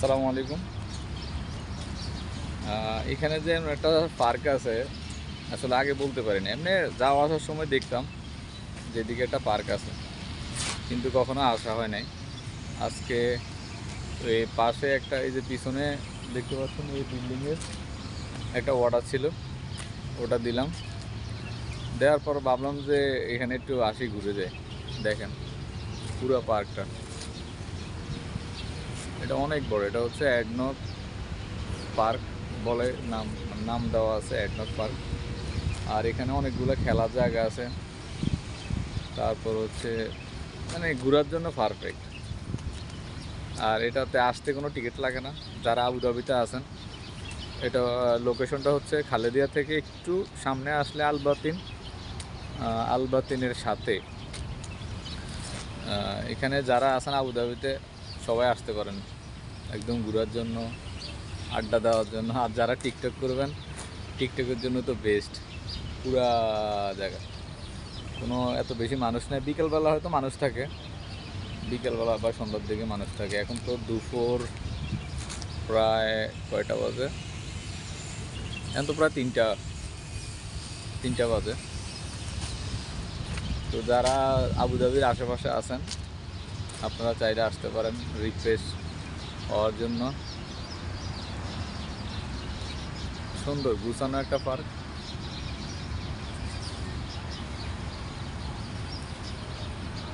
আসসালামু আলাইকুম। এখানে যে একটা পার্ক আছে, আসলে আগে বলতে পারিনি। এমনি যাওয়া আসার সময় দেখতাম যেদিকে একটা পার্ক আছে, কিন্তু কখনো আসা হয় নাই। আজকে এই পাশে একটা, এই যে পিছনে দেখতে পাচ্ছেন এই বিল্ডিংয়ের একটা অর্ডার ছিল, ওটা দিলাম। দেওয়ার পর ভাবলাম যে এখানে একটু আসি, ঘুরে যায়। দেখেন পুরো পার্কটা, এটা অনেক বড়। এটা হচ্ছে অ্যাডনক পার্ক বলে, নাম নাম দেওয়া আছে অ্যাডনক পার্ক। আর এখানে অনেকগুলো খেলার জায়গা আছে। তারপর হচ্ছে মানে ঘোরার জন্য পারফেক্ট। আর এটাতে আসতে কোনো টিকিট লাগে না। যারা আবুধাবিতে আছেন, এটা লোকেশনটা হচ্ছে খালেদিয়া থেকে একটু সামনে আসলে আলবাতিন, আলবাতিনের সাথে। এখানে যারা আছেন আবুধাবিতে সবাই আসতে পারেন একদম ঘোরার জন্য, আড্ডা দেওয়ার জন্য। আর যারা টিকটক করবেন, টিকটকের জন্য তো বেস্ট পুরা জায়গা। কোনো এত বেশি মানুষ নেই, বিকেলবেলা হয়তো মানুষ থাকে, বিকেলবেলা বা সন্ধ্যার দিকে মানুষ থাকে। এখন তো দুপুর প্রায় কয়টা বাজে, এখন তো প্রায় তিনটা তিনটা বাজে। তো যারা আবুধাবির আশেপাশে আছেন, আপনারা চাইলে আসতে পারেন রিফ্রেশ হওয়ার জন্য। সুন্দর গুছানো একটা পার্ক।